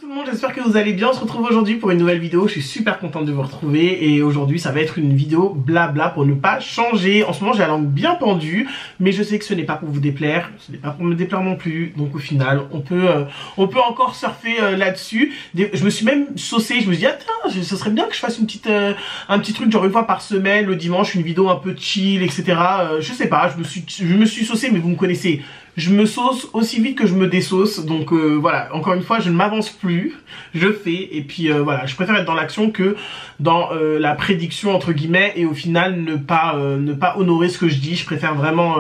tout le monde, j'espère que vous allez bien. On se retrouve aujourd'hui pour une nouvelle vidéo. Je suis super contente de vous retrouver et aujourd'hui ça va être une vidéo blabla pour ne pas changer. En ce moment j'ai la langue bien pendue, mais je sais que ce n'est pas pour vous déplaire, ce n'est pas pour me déplaire non plus. Donc au final on peut encore surfer là-dessus. Je me suis même saucé, je me suis dit attends, ce serait bien que je fasse une petite, un petit truc genre une fois par semaine, le dimanche, une vidéo un peu chill, etc. Je sais pas, je me suis saucé, mais vous me connaissez. Je me sauce aussi vite que je me désauce, donc voilà, encore une fois, je ne m'avance plus, je fais, et puis voilà, je préfère être dans l'action que dans la prédiction, entre guillemets, et au final, ne pas honorer ce que je dis, je préfère vraiment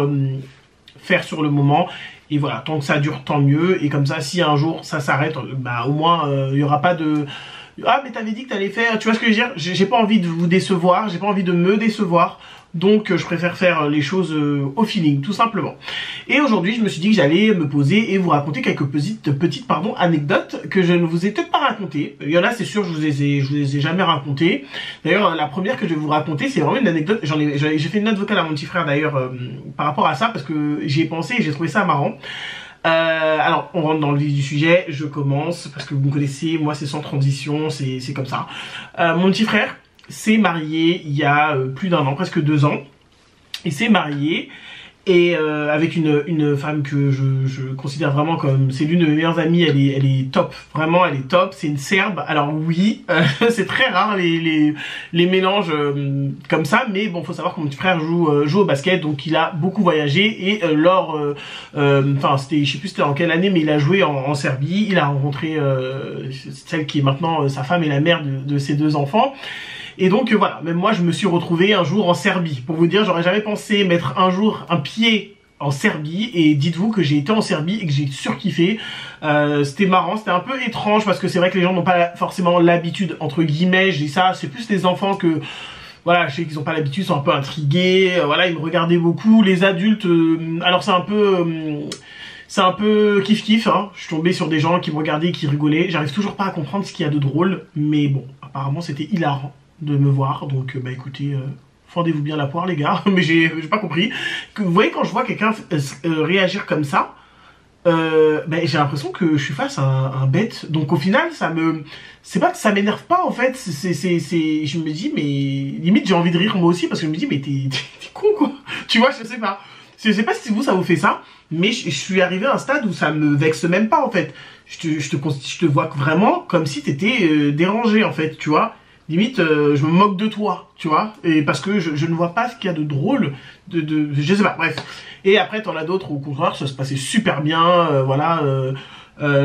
faire sur le moment, et voilà, tant que ça dure, tant mieux, et comme ça, si un jour ça s'arrête, bah au moins, il n'y aura pas de... Ah, mais t'avais dit que t'allais faire, tu vois ce que je veux dire? J'ai pas envie de vous décevoir, j'ai pas envie de me décevoir, donc je préfère faire les choses au feeling, tout simplement. Et aujourd'hui, je me suis dit que j'allais me poser et vous raconter quelques petites anecdotes que je ne vous ai peut-être pas racontées. Il y en a, c'est sûr, je vous les ai jamais racontées. D'ailleurs, la première que je vais vous raconter, c'est vraiment une anecdote. J'ai fait une note vocale à mon petit frère d'ailleurs par rapport à ça, parce que j'y ai pensé et j'ai trouvé ça marrant. Alors, on rentre dans le vif du sujet, je commence, parce que vous me connaissez, moi c'est sans transition, c'est comme ça. Mon petit frère s'est marié il y a plus d'1 an, presque 2 ans. Il s'est marié et avec une femme que je considère vraiment comme... C'est l'une de mes meilleures amies, elle est top, vraiment elle est top, c'est une Serbe. Alors oui, c'est très rare les mélanges comme ça, mais bon, faut savoir que mon petit frère joue au basket, donc il a beaucoup voyagé et enfin c'était, je sais plus c'était en quelle année, mais il a joué en Serbie, il a rencontré celle qui est maintenant sa femme et la mère de ses 2 enfants. Et donc voilà, même moi je me suis retrouvé un jour en Serbie. Pour vous dire, j'aurais jamais pensé mettre un jour un pied en Serbie. Et dites-vous que j'ai été en Serbie et que j'ai surkiffé. C'était marrant, c'était un peu étrange parce que c'est vrai que les gens n'ont pas forcément l'habitude, entre guillemets, je dis ça, c'est plus les enfants que... Voilà, je sais qu'ils n'ont pas l'habitude, ils sont un peu intrigués, voilà, ils me regardaient beaucoup. Les adultes, alors c'est un peu kiff-kiff, hein. Je suis tombé sur des gens qui me regardaient et qui rigolaient. J'arrive toujours pas à comprendre ce qu'il y a de drôle, mais bon, apparemment c'était hilarant de me voir, donc bah écoutez, fendez-vous bien la poire les gars, mais j'ai pas compris. Vous voyez, quand je vois quelqu'un réagir comme ça, bah, j'ai l'impression que je suis face à un bête, donc au final ça me... C'est pas que ça m'énerve pas en fait, je me dis mais... Limite j'ai envie de rire moi aussi, parce que je me dis mais t'es con quoi, tu vois, je sais pas. Je sais pas si vous ça vous fait ça, mais je suis arrivé à un stade où ça me vexe même pas en fait. Je te vois vraiment comme si t'étais dérangé en fait, tu vois. Limite, je me moque de toi, tu vois, et parce que je ne vois pas ce qu'il y a de drôle, je sais pas, bref. Et après, t'en as d'autres, au contraire, ça se passait super bien, voilà,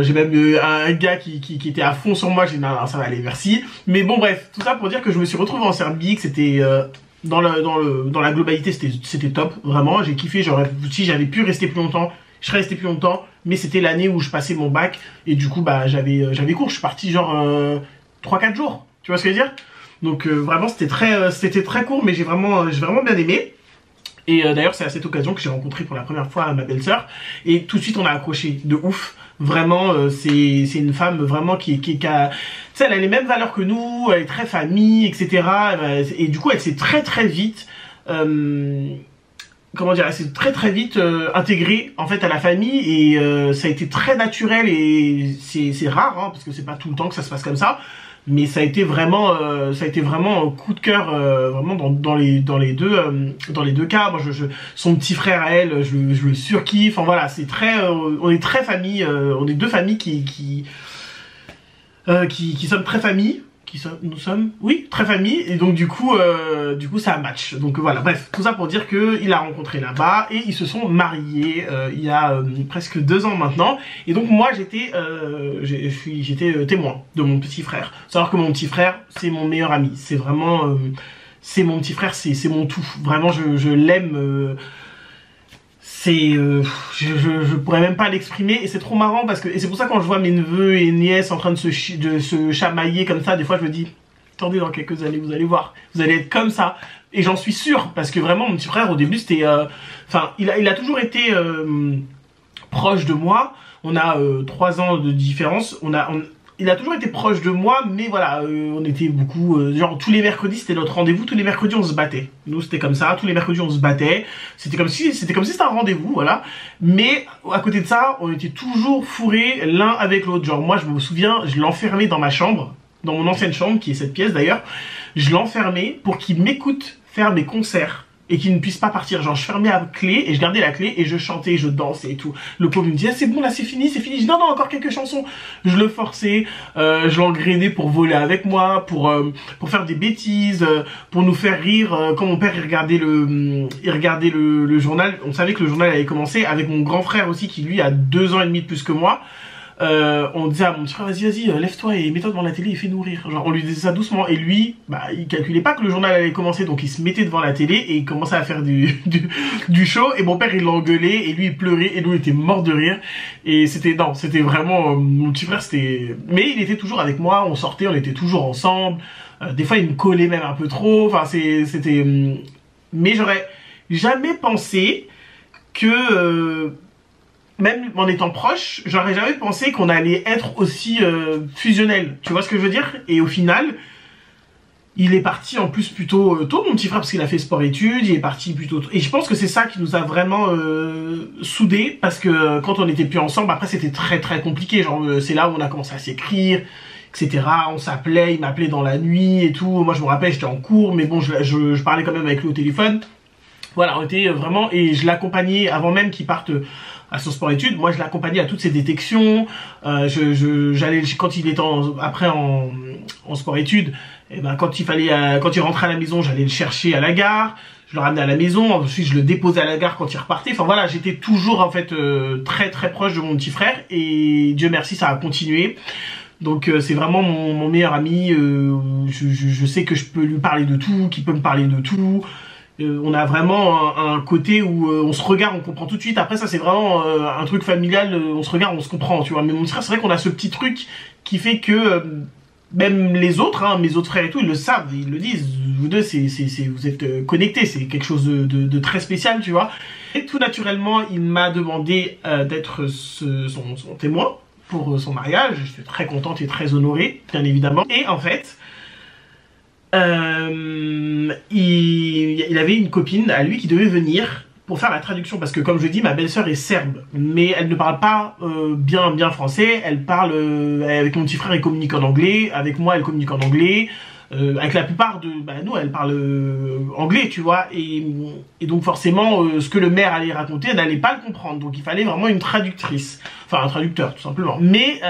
j'ai même un gars qui était à fond sur moi, j'ai dit non, ça va aller, merci. Mais bon, bref, tout ça pour dire que je me suis retrouvé en Serbie, que c'était, dans la globalité, c'était top, vraiment, j'ai kiffé, si j'avais pu rester plus longtemps, je serais resté plus longtemps, mais c'était l'année où je passais mon bac, et du coup, bah, j'avais cours, je suis parti genre 3-4 jours. Tu vois ce que je veux dire? Donc vraiment c'était très court, mais j'ai vraiment bien aimé. Et d'ailleurs c'est à cette occasion que j'ai rencontré pour la première fois ma belle-sœur. Et tout de suite on a accroché de ouf. Vraiment c'est une femme vraiment qui a... Tu sais, elle a les mêmes valeurs que nous, elle est très famille, etc. Et du coup elle s'est très vite... comment dire, elle s'est très vite intégrée en fait à la famille. Et ça a été très naturel. Et c'est rare, hein, parce que c'est pas tout le temps que ça se passe comme ça. Mais ça a été vraiment un coup de cœur vraiment dans les deux cas. Moi, son petit frère à elle, je le surkiffe. Enfin voilà, c'est très, on est très famille, on est 2 familles qui sommes très famille. Nous sommes, oui, très famille, et donc du coup ça match. Donc voilà, bref, tout ça pour dire que il a rencontré là-bas et ils se sont mariés il y a presque 2 ans maintenant. Et donc moi j'étais témoin de mon petit frère. Faut savoir que mon petit frère c'est mon meilleur ami, c'est vraiment c'est mon petit frère, c'est mon tout. Vraiment je l'aime. Je pourrais même pas l'exprimer, et c'est trop marrant parce que, et c'est pour ça quand je vois mes neveux et nièces en train de se chamailler comme ça, des fois je me dis, attendez, dans quelques années vous allez voir, vous allez être comme ça, et j'en suis sûr, parce que vraiment mon petit frère au début c'était, enfin il a toujours été proche de moi. On a 3 ans de différence, il a toujours été proche de moi, mais voilà, on était beaucoup, genre tous les mercredis c'était notre rendez-vous, tous les mercredis on se battait. Nous c'était comme ça, tous les mercredis on se battait, c'était comme si c'était un rendez-vous, voilà. Mais à côté de ça, on était toujours fourrés l'un avec l'autre. Genre moi je me souviens, je l'enfermais dans ma chambre, dans mon ancienne chambre, qui est cette pièce d'ailleurs, je l'enfermais pour qu'il m'écoute faire mes concerts. Et qu'il ne puisse pas partir, genre je fermais la clé et je gardais la clé et je chantais, je dansais et tout. Le pauvre me disait ah, c'est bon là c'est fini, je dis non encore quelques chansons. Je le forçais, je l'engrainais pour voler avec moi, pour faire des bêtises, pour nous faire rire. Quand mon père il regardait le journal, on savait que le journal allait commencer, avec mon grand frère aussi qui lui a 2 ans et demi de plus que moi. On disait à mon petit frère vas-y lève-toi et mets-toi devant la télé et fais nourrir. Genre on lui disait ça doucement et lui bah il calculait pas que le journal allait commencer, donc il se mettait devant la télé et il commençait à faire du show et mon père il l'engueulait et lui il pleurait et nous il était mort de rire. Et c'était vraiment mon petit frère, mais il était toujours avec moi, on sortait, on était toujours ensemble. Des fois il me collait même un peu trop, enfin c'était mais j'aurais jamais pensé que même en étant proche, j'aurais jamais pensé qu'on allait être aussi fusionnel. Tu vois ce que je veux dire? Et au final, il est parti en plus plutôt tôt, mon petit frère, parce qu'il a fait sport-études, il est parti plutôt tôt. Et je pense que c'est ça qui nous a vraiment soudés, parce que quand on n'était plus ensemble, après c'était très très compliqué. Genre c'est là où on a commencé à s'écrire, etc. On s'appelait, il m'appelait dans la nuit et tout. Moi je me rappelle, j'étais en cours, mais bon, je parlais quand même avec lui au téléphone. Voilà, on était vraiment... Et je l'accompagnais avant même qu'il parte à son sport-études. Moi, je l'accompagnais à toutes ses détections. J'allais, quand il était après en sport-études, et ben, quand il rentrait à la maison, j'allais le chercher à la gare. Je le ramenais à la maison. Ensuite, je le déposais à la gare quand il repartait. Enfin voilà, j'étais toujours en fait très très proche de mon petit frère. Et Dieu merci, ça a continué. Donc c'est vraiment mon meilleur ami. Je sais que je peux lui parler de tout, qu'il peut me parler de tout. On a vraiment un côté où on se regarde, on comprend tout de suite. Après ça c'est vraiment un truc familial, on se regarde, on se comprend, tu vois. Mais mon frère, c'est vrai qu'on a ce petit truc qui fait que même les autres, hein, mes autres frères et tout, ils le savent, ils le disent. Vous deux, vous êtes connectés, c'est quelque chose de très spécial, tu vois. Et tout naturellement, il m'a demandé d'être son témoin pour son mariage. Je suis très contente et très honorée, bien évidemment. Et en fait... il avait une copine à lui qui devait venir pour faire la traduction, parce que comme je dis, ma belle-sœur est serbe, mais elle ne parle pas bien français. Elle parle avec mon petit frère, elle communique en anglais, avec moi elle communique en anglais, avec la plupart de nous elle parle anglais, tu vois, et donc forcément ce que le maire allait raconter, elle n'allait pas le comprendre, donc il fallait vraiment une traductrice, enfin un traducteur tout simplement. Mais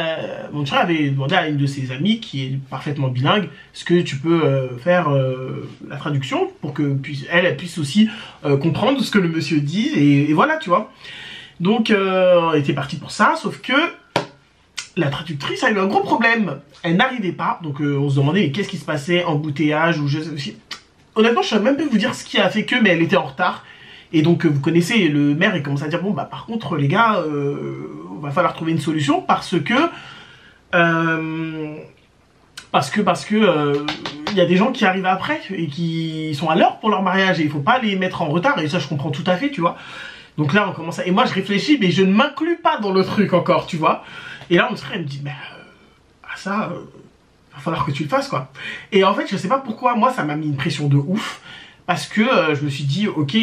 mon frère avait demandé à une de ses amies qui est parfaitement bilingue, est-ce que tu peux faire la traduction pour que elle puisse aussi comprendre ce que le monsieur dit, et voilà, tu vois. Donc on était parti pour ça, sauf que la traductrice a eu un gros problème. Elle n'arrivait pas, donc on se demandait qu'est-ce qui se passait, embouteillage ou honnêtement, je ne sais même pas vous dire ce qui a fait que, mais elle était en retard. Et donc vous connaissez, le maire il commence à dire bon bah par contre les gars, va falloir trouver une solution parce que il y a des gens qui arrivent après et qui sont à l'heure pour leur mariage et il faut pas les mettre en retard, et ça je comprends tout à fait, tu vois. Donc là on commence à... Et moi je réfléchis, mais je ne m'inclus pas dans le truc encore, tu vois. Et là mon frère il me dit mais ça va falloir que tu le fasses quoi. Et en fait je sais pas pourquoi, moi ça m'a mis une pression de ouf, parce que je me suis dit ok,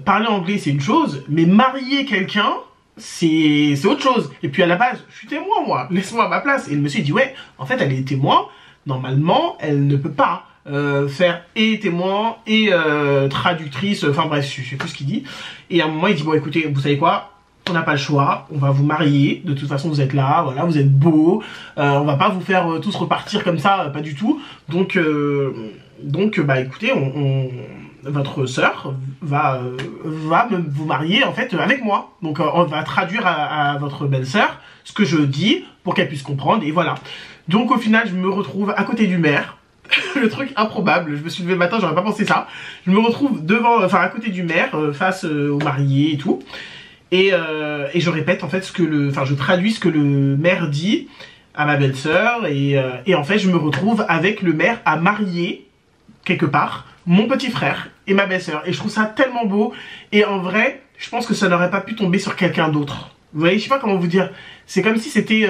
parler anglais c'est une chose, mais marier quelqu'un c'est autre chose. Et puis à la base je suis témoin, moi, laisse-moi à ma place. Et le monsieur dit ouais, en fait elle est témoin, normalement elle ne peut pas faire et témoin et traductrice, enfin bref je sais plus ce qu'il dit. Et à un moment il dit bon écoutez, vous savez quoi, on n'a pas le choix, on va vous marier, de toute façon vous êtes là, voilà, vous êtes beaux, on va pas vous faire tous repartir comme ça, pas du tout. Donc bah écoutez, votre sœur va vous marier en fait avec moi. Donc on va traduire à votre belle-sœur ce que je dis pour qu'elle puisse comprendre, et voilà. Donc au final je me retrouve à côté du maire. Le truc improbable, je me suis levé le matin, j'aurais pas pensé ça. Je me retrouve à côté du maire, face aux mariés et tout. Et je répète en fait je traduis ce que le maire dit à ma belle-sœur, et en fait je me retrouve avec le maire à marier quelque part mon petit frère et ma belle-sœur, et je trouve ça tellement beau. Et en vrai je pense que ça n'aurait pas pu tomber sur quelqu'un d'autre, vous voyez, je sais pas comment vous dire, c'est comme si c'était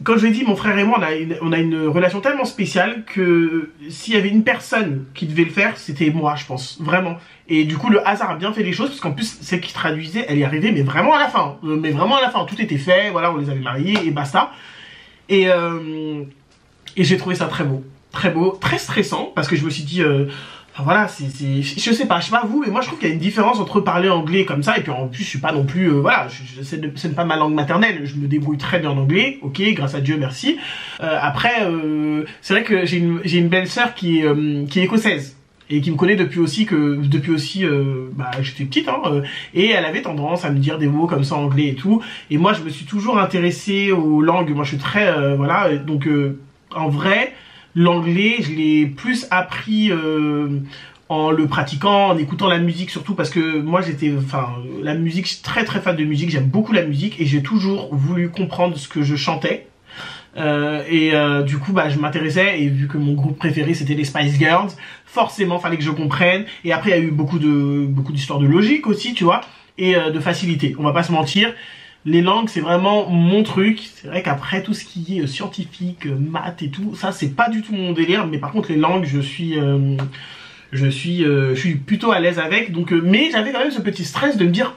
quand je l'ai dit, mon frère et moi, on a une relation tellement spéciale que s'il y avait une personne qui devait le faire, c'était moi, je pense, vraiment. Et du coup, le hasard a bien fait les choses, parce qu'en plus, celle qui traduisait, elle y arrivait, mais vraiment à la fin. Mais vraiment à la fin, tout était fait, voilà, on les avait mariés, et basta. Et j'ai trouvé ça très beau, très stressant, parce que je me suis dit... enfin, voilà, je sais pas vous, mais moi je trouve qu'il y a une différence entre parler anglais comme ça, et puis en plus je suis pas non plus, voilà, c'est pas ma langue maternelle, je me débrouille très bien en anglais, ok, grâce à Dieu, merci. Après, c'est vrai que j'ai une belle-sœur qui est écossaise, et qui me connaît depuis aussi, bah, j'étais petite, hein, et elle avait tendance à me dire des mots comme ça en anglais et tout, et moi je me suis toujours intéressée aux langues, moi je suis très, voilà, donc en vrai... L'anglais, je l'ai plus appris en le pratiquant, en écoutant la musique surtout parce que moi la musique, je suis très très fan de musique, j'aime beaucoup la musique et j'ai toujours voulu comprendre ce que je chantais. Du coup, bah, je m'intéressais et vu que mon groupe préféré c'était les Spice Girls, forcément fallait que je comprenne. Et après, il y a eu beaucoup d'histoires de logique aussi, tu vois, et de facilité. On va pas se mentir. Les langues, c'est vraiment mon truc. C'est vrai qu'après, tout ce qui est scientifique, maths et tout, ça, c'est pas du tout mon délire. Mais par contre, les langues, je suis plutôt à l'aise avec. Donc, mais j'avais quand même ce petit stress de me dire,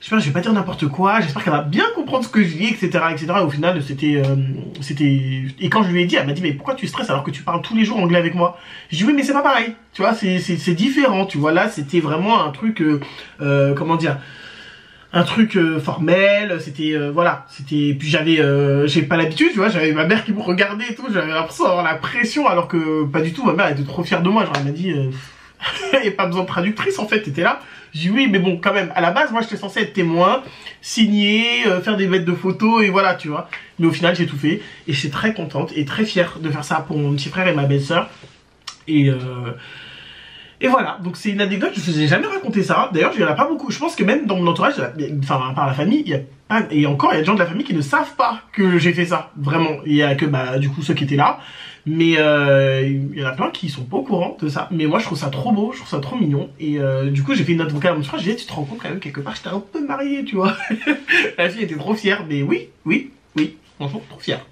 je vais pas dire n'importe quoi. J'espère qu'elle va bien comprendre ce que je dis, etc., etc. Et au final, c'était. Et quand je lui ai dit, elle m'a dit, mais pourquoi tu stresses alors que tu parles tous les jours anglais avec moi? Je dis oui, mais c'est pas pareil. Tu vois, c'est différent. Tu vois, là, c'était vraiment un truc, comment dire, un truc formel, c'était voilà, c'était, puis j'ai pas l'habitude, tu vois, j'avais ma mère qui me regardait et tout, j'avais l'impression d'avoir la pression alors que pas du tout, ma mère était trop fière de moi, genre elle m'a dit il n'y a pas besoin de traductrice en fait, t'étais là. J'ai dit oui, mais bon, quand même, à la base moi j'étais censé être témoin, signer, faire des bêtes de photos et voilà, tu vois. Mais au final j'ai tout fait et je suis très contente et très fière de faire ça pour mon petit frère et ma belle-sœur. Et voilà, donc c'est une anecdote, je ne vous ai jamais raconté ça. D'ailleurs, il n'y en a pas beaucoup. Je pense que même dans mon entourage, enfin, à part la famille, il y a pas, et encore, il y a des gens de la famille qui ne savent pas que j'ai fait ça. Vraiment. Il y a que, bah, du coup, ceux qui étaient là. Mais il y en a plein qui sont pas au courant de ça. Mais moi, je trouve ça trop beau, je trouve ça trop mignon. Et du coup, j'ai fait une note vocale à mon frère. J'ai dit, tu te rends compte quand même, quelque part, j'étais un peu mariée, tu vois. La fille était trop fière. Mais oui, franchement, trop fière.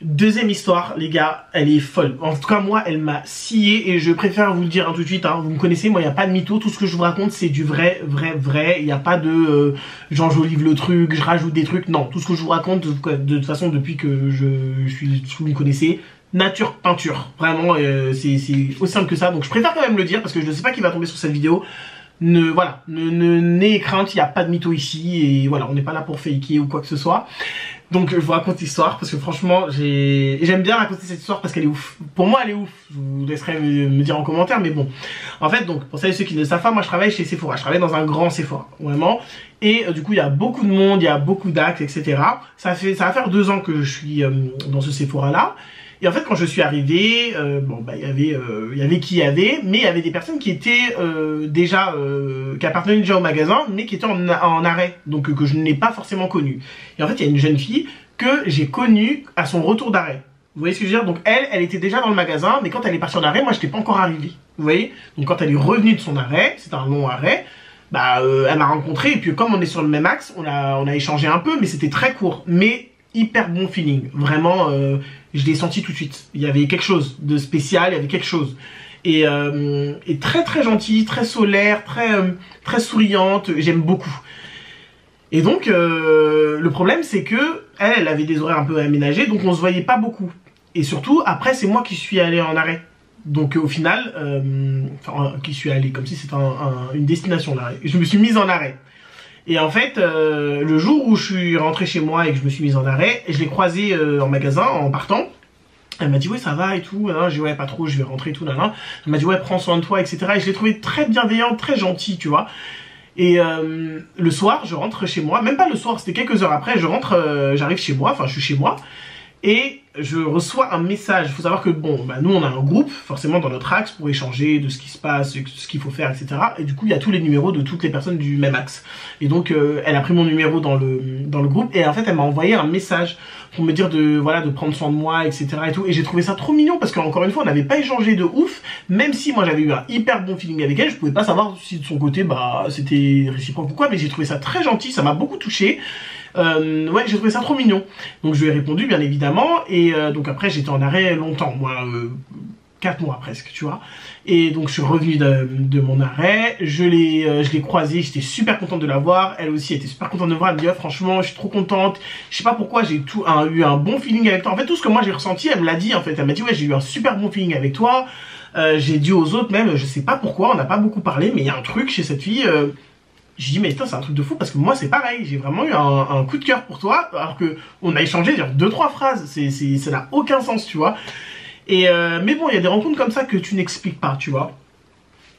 Deuxième histoire, les gars, elle est folle. En tout cas, moi, elle m'a scié et je préfère vous le dire tout de suite. Hein. Vous me connaissez, moi, il n'y a pas de mytho. Tout ce que je vous raconte, c'est du vrai. Il n'y a pas de j'enjolive le truc, je rajoute des trucs. Non, tout ce que je vous raconte, de toute façon, depuis que vous me connaissez, nature, peinture. Vraiment, c'est aussi simple que ça. Donc, je préfère quand même le dire parce que je ne sais pas qui va tomber sur cette vidéo. N'ayez crainte, il n'y a pas de mytho ici. Et voilà, on n'est pas là pour faker ou quoi que ce soit. Donc je vous raconte l'histoire parce que franchement j'aime bien raconter cette histoire parce qu'elle est ouf. Pour moi elle est ouf, je vous laisserai me dire en commentaire, mais bon. En fait donc pour celles et ceux qui ne savent pas, moi je travaille chez Sephora, je travaille dans un grand Sephora, vraiment. Et du coup il y a beaucoup de monde, il y a beaucoup d'actes, etc. Ça va faire 2 ans que je suis dans ce Sephora là. Et en fait quand je suis arrivé, bon bah il y avait qui y avait, mais il y avait des personnes qui étaient qui appartenaient déjà au magasin, mais qui étaient en arrêt, donc que je n'ai pas forcément connu. Et en fait il y a une jeune fille que j'ai connue à son retour d'arrêt. Vous voyez ce que je veux dire? Donc elle était déjà dans le magasin, mais quand elle est partie en arrêt, moi j'étais pas encore arrivé. Vous voyez? Donc quand elle est revenue de son arrêt, c'était un long arrêt, bah elle m'a rencontré et puis comme on est sur le même axe, on a échangé un peu, mais c'était très court, mais hyper bon feeling. Vraiment, je l'ai senti tout de suite. Il y avait quelque chose de spécial, il y avait quelque chose. Et très très gentille, très solaire, très souriante, j'aime beaucoup. Et donc, le problème c'est que elle avait des horaires un peu aménagés, donc on se voyait pas beaucoup. Et surtout, après c'est moi qui suis allé en arrêt. Donc au final, qui suis allé, comme si c'était une destination l'arrêt. Je me suis mise en arrêt. Et en fait, le jour où je suis rentré chez moi et que je me suis mise en arrêt, je l'ai croisée en magasin en partant. Elle m'a dit ouais ça va et tout, j'ai dit ouais pas trop, je vais rentrer et tout, nan. Elle m'a dit ouais prends soin de toi, etc. Et je l'ai trouvée très bienveillante, très gentille, tu vois. Et le soir, je rentre chez moi, même pas le soir, c'était quelques heures après, j'arrive chez moi, enfin je suis chez moi. Et je reçois un message. Il faut savoir que bon, bah, nous on a un groupe forcément dans notre axe pour échanger de ce qui se passe, ce qu'il faut faire, etc. Et du coup il y a tous les numéros de toutes les personnes du même axe. Et donc elle a pris mon numéro dans le groupe et en fait elle m'a envoyé un message pour me dire de prendre soin de moi, etc. et tout. Et j'ai trouvé ça trop mignon parce qu'encore une fois on n'avait pas échangé de ouf. Même si moi j'avais eu un hyper bon feeling avec elle, je pouvais pas savoir si de son côté bah c'était réciproque ou quoi. Mais j'ai trouvé ça très gentil, ça m'a beaucoup touché. Ouais, j'ai trouvé ça trop mignon. Donc je lui ai répondu bien évidemment, et donc après j'étais en arrêt longtemps, moi 4 mois presque, tu vois. Et donc je suis revenu de mon arrêt, je l'ai croisée, j'étais super contente de la voir, elle aussi était super contente de me voir, elle me dit oh, franchement je suis trop contente, je sais pas pourquoi j'ai eu un bon feeling avec toi. En fait tout ce que moi j'ai ressenti, elle me l'a dit en fait, elle m'a dit ouais j'ai eu un super bon feeling avec toi, j'ai dit aux autres même, je sais pas pourquoi, on n'a pas beaucoup parlé, mais il y a un truc chez cette fille, j'ai dit mais putain c'est un truc de fou parce que moi c'est pareil, j'ai vraiment eu un coup de cœur pour toi, alors que on a échangé genre 2-3 phrases, ça n'a aucun sens tu vois. Et mais bon, il y a des rencontres comme ça que tu n'expliques pas, tu vois.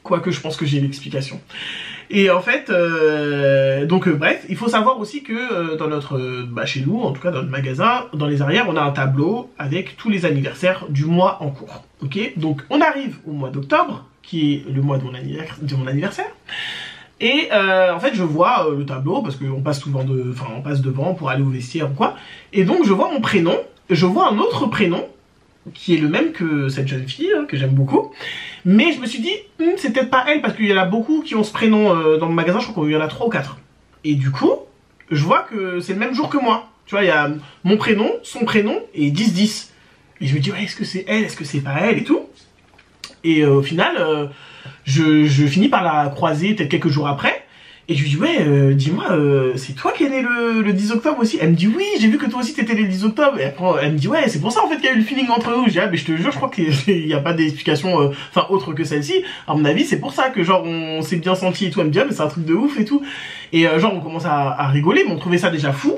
Quoique je pense que j'ai une explication. Et en fait, bref, il faut savoir aussi que dans notre, chez nous, en tout cas dans le magasin, dans les arrières, on a un tableau avec tous les anniversaires du mois en cours. Ok, donc on arrive au mois d'octobre, qui est le mois de mon anniversaire. Et en fait, je vois le tableau parce qu'on passe souvent on passe devant pour aller au vestiaire ou quoi. Et donc je vois mon prénom, je vois un autre prénom qui est le même que cette jeune fille, hein, que j'aime beaucoup. Mais je me suis dit, c'est peut-être pas elle, parce qu'il y en a beaucoup qui ont ce prénom dans le magasin, je crois qu'il y en a 3 ou 4. Et du coup, je vois que c'est le même jour que moi. Tu vois, il y a mon prénom, son prénom, et 10-10. Et je me dis, ouais, est-ce que c'est elle, est-ce que c'est pas elle, et tout. Et au final, je finis par la croiser peut-être quelques jours après. Et je lui dis, ouais, dis-moi, c'est toi qui es né le 10 octobre aussi? Elle me dit, oui, j'ai vu que toi aussi t'étais né le 10 octobre. Et après, elle me dit, ouais, c'est pour ça en fait qu'il y a eu le feeling entre nous. Je dis, ah, mais je te jure, je crois qu'il n'y a pas d'explication, autre que celle-ci. À mon avis, c'est pour ça que genre, on s'est bien senti et tout. Elle me dit, ah, mais c'est un truc de ouf et tout. Et genre, on commence à rigoler, mais on trouvait ça déjà fou.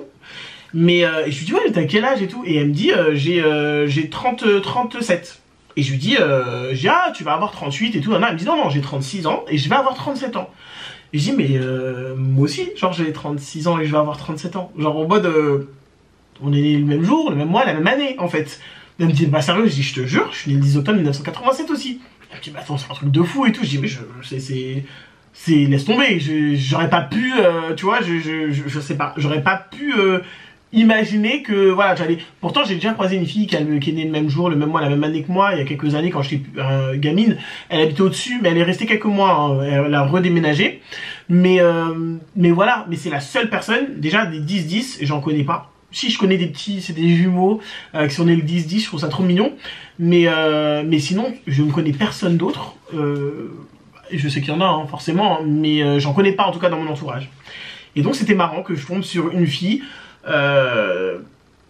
Mais, et je lui dis, ouais, t'as quel âge et tout? Et elle me dit, j'ai 37. Et je lui dis, ah, tu vas avoir 38 et tout. Elle me dit, non, j'ai 36 ans et je vais avoir 37 ans. Et je dis, mais moi aussi, genre j'ai 36 ans et je vais avoir 37 ans. Genre en mode, on est né le même jour, le même mois, la même année, en fait. Elle me dit, bah sérieux, je dis, je te jure, je suis né le 10 octobre 1987 aussi. Elle me dit, bah attends, c'est un truc de fou et tout. Je dis, mais laisse tomber, j'aurais pas pu, tu vois, je sais pas, j'aurais pas pu imaginer que, voilà, pourtant j'ai déjà croisé une fille qui est née le même jour, le même mois, la même année que moi, il y a quelques années quand j'étais gamine. Elle habitait au-dessus, mais elle est restée quelques mois, hein, elle a redéménagé. Mais voilà, mais c'est la seule personne, déjà des 10-10, j'en connais pas. Si, je connais des petits, c'est des jumeaux qui sont nés le 10-10, je trouve ça trop mignon. Mais sinon, je ne connais personne d'autre. Je sais qu'il y en a, hein, forcément, hein, mais j'en connais pas en tout cas dans mon entourage. Et donc c'était marrant que je tombe sur une fille dans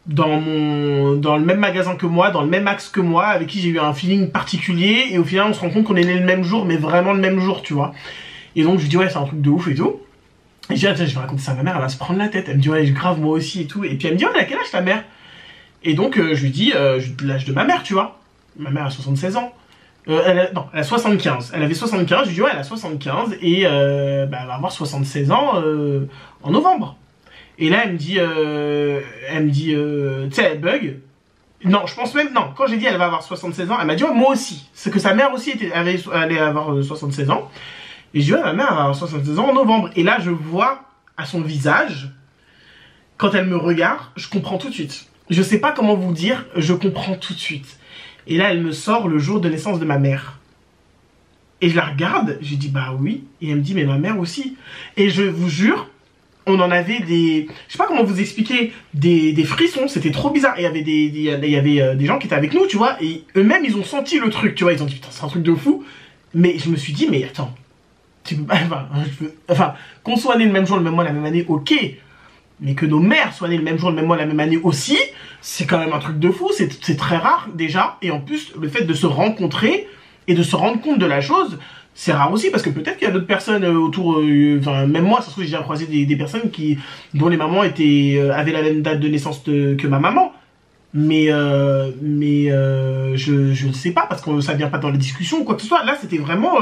le même magasin que moi, dans le même axe que moi, avec qui j'ai eu un feeling particulier, et au final on se rend compte qu'on est né le même jour, mais vraiment le même jour, tu vois. Et donc je lui dis ouais, c'est un truc de ouf et tout. Et je dis ah, tiens, je vais raconter ça à ma mère, elle va se prendre la tête. Elle me dit ouais, grave, moi aussi et tout. Et puis elle me dit ouais, mais à quel âge ta mère? Et donc je lui dis l'âge de ma mère, tu vois. Ma mère a 76 ans. Elle a 75. Elle avait 75, je lui dis ouais, elle a 75 et elle va avoir 76 ans en novembre. Et là, elle me dit, tu sais, elle bug. Non, je pense même, non, quand j'ai dit elle va avoir 76 ans, elle m'a dit, ouais, moi aussi. C'est que sa mère aussi allait avoir 76 ans. Et je dis, ouais, ma mère va avoir 76 ans en novembre. Et là, je vois à son visage, quand elle me regarde, je comprends tout de suite. Je sais pas comment vous dire, je comprends tout de suite. Et là, elle me sort le jour de naissance de ma mère. Et je la regarde, je lui dis, bah oui. Et elle me dit, mais ma mère aussi. Et je vous jure, on en avait des... Je sais pas comment vous expliquer, des frissons, c'était trop bizarre. Et il y avait des gens qui étaient avec nous, tu vois, et eux-mêmes, ils ont senti le truc, tu vois. Ils ont dit, putain, c'est un truc de fou. Mais je me suis dit, mais attends, tu peux pas... Enfin, qu'on soit né le même jour, le même mois, la même année, ok. Mais que nos mères soient nées le même jour, le même mois, la même année aussi, c'est quand même un truc de fou, c'est très rare déjà. Et en plus, le fait de se rencontrer et de se rendre compte de la chose, c'est rare aussi, parce que peut-être qu'il y a d'autres personnes autour, enfin même moi, ça se trouve, j'ai déjà croisé des personnes dont les mamans avaient la même date de naissance que ma maman. Mais je ne sais pas, parce que ça vient pas dans la discussion ou quoi que ce soit. Là, c'était vraiment...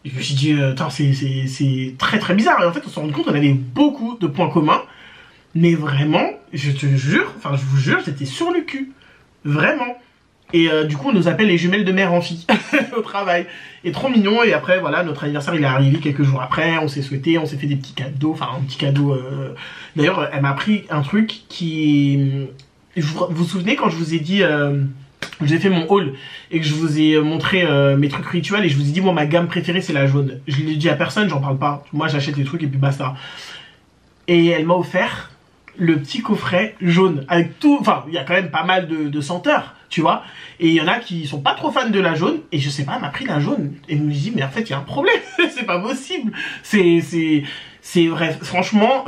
je me suis dit, attends, c'est très très bizarre. Et en fait, on se rend compte qu'on avait beaucoup de points communs. Mais vraiment, je te jure, enfin je vous jure, j'étais sur le cul. Vraiment. Et du coup, on nous appelle les jumelles de mère en fille au travail. Et trop mignon. Et après, voilà, notre anniversaire, il est arrivé quelques jours après. On s'est souhaité, on s'ai fait des petits cadeaux. Enfin, un petit cadeau. D'ailleurs, elle m'a appris un truc qui... Vous vous souvenez quand je vous ai dit... j'ai fait mon haul et que je vous ai montré mes trucs rituels et je vous ai dit moi ma gamme préférée c'est la jaune. Je l'ai dit à personne, j'en parle pas. Moi j'achète les trucs et puis basta. et elle m'a offert le petit coffret jaune avec tout, enfin il y a quand même pas mal de senteurs, tu vois, et il y en a qui sont pas trop fans de la jaune, et je sais pas, elle m'a pris la jaune, et je me dis mais en fait il y a un problème, c'est pas possible, c'est vrai, franchement,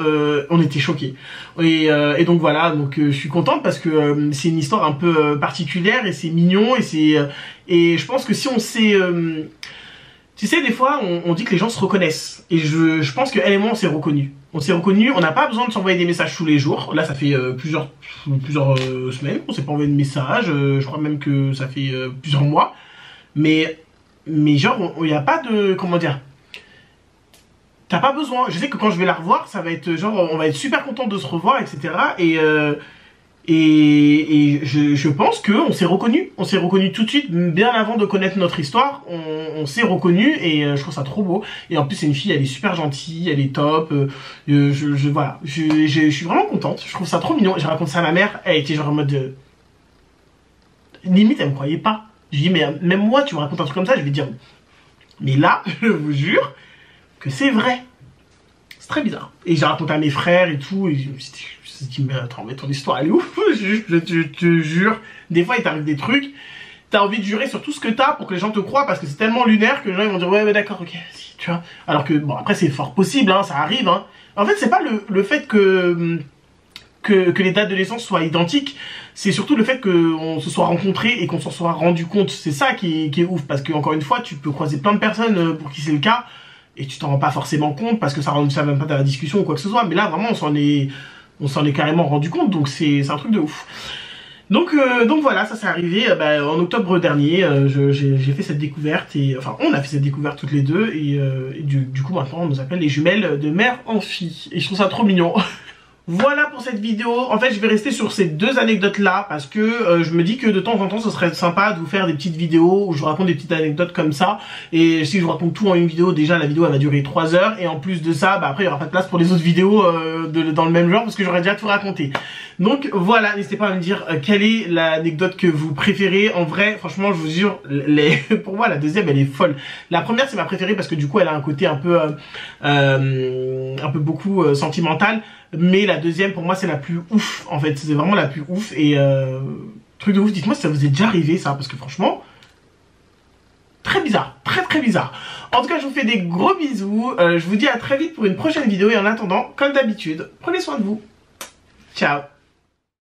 on était choqués. Et donc voilà, donc je suis contente parce que c'est une histoire un peu particulière et c'est mignon et je pense que si on sait, tu sais, des fois on dit que les gens se reconnaissent et je pense que elle et moi on s'est reconnus. On s'est reconnus, on n'a pas besoin de s'envoyer des messages tous les jours. Là ça fait plusieurs semaines qu'on s'est pas envoyé de messages. Je crois même que ça fait plusieurs mois. Mais genre il n'y a pas de, comment dire. T'as pas besoin, je sais que quand je vais la revoir, ça va être genre, on va être super content de se revoir, etc. Et je pense qu'on s'est reconnus. On s'est reconnus tout de suite, bien avant de connaître notre histoire. On s'est reconnus et je trouve ça trop beau. Et en plus, c'est une fille, elle est super gentille, elle est top. Voilà, je suis vraiment contente. Je trouve ça trop mignon. J'ai raconté ça à ma mère, elle était genre en mode... limite, elle me croyait pas. Je dis, mais même moi, tu me racontes un truc comme ça, je vais dire... Mais là, je vous jure... que c'est vrai. C'est très bizarre. Et j'ai raconté à mes frères et tout, et je me suis dit, mais attends, mais ton histoire elle est ouf, je te jure. Des fois il t'arrive des trucs, t'as envie de jurer sur tout ce que t'as pour que les gens te croient, parce que c'est tellement lunaire que les gens ils vont dire, ouais, mais d'accord, ok, si, tu vois. Alors que, bon, après c'est fort possible, hein, ça arrive, hein. En fait, c'est pas le fait que les dates de naissance soient identiques, c'est surtout le fait qu'on se soit rencontrés et qu'on s'en soit rendu compte. C'est ça qui est ouf, parce que, encore une fois, tu peux croiser plein de personnes pour qui c'est le cas, et tu t'en rends pas forcément compte parce que ça ne même pas dans la discussion ou quoi que ce soit. Mais là, vraiment, on s'en est carrément rendu compte. Donc, c'est un truc de ouf. Donc voilà, ça s'est arrivé en octobre dernier. J'ai fait cette découverte. Enfin, on a fait cette découverte toutes les deux. Et du coup, maintenant, on nous appelle les jumelles de mère en fille. Et je trouve ça trop mignon. Voilà pour cette vidéo. En fait, je vais rester sur ces deux anecdotes là parce que je me dis que de temps en temps, ce serait sympa de vous faire des petites vidéos où je vous raconte des petites anecdotes comme ça. Et si je vous raconte tout en une vidéo, déjà la vidéo elle va durer 3 heures. Et en plus de ça, après il n'y aura pas de place pour les autres vidéos dans le même genre parce que j'aurais déjà tout raconté. Donc voilà, n'hésitez pas à me dire quelle est l'anecdote que vous préférez. En vrai, franchement, je vous jure, pour moi la deuxième elle est folle. La première c'est ma préférée parce que du coup elle a un côté un peu beaucoup sentimental. Mais la deuxième pour moi c'est la plus ouf en fait, c'est vraiment la plus ouf. Et truc de ouf, dites-moi si ça vous est déjà arrivé ça, parce que franchement très bizarre, très bizarre. En tout cas je vous fais des gros bisous, je vous dis à très vite pour une prochaine vidéo. Et en attendant, comme d'habitude, prenez soin de vous, ciao.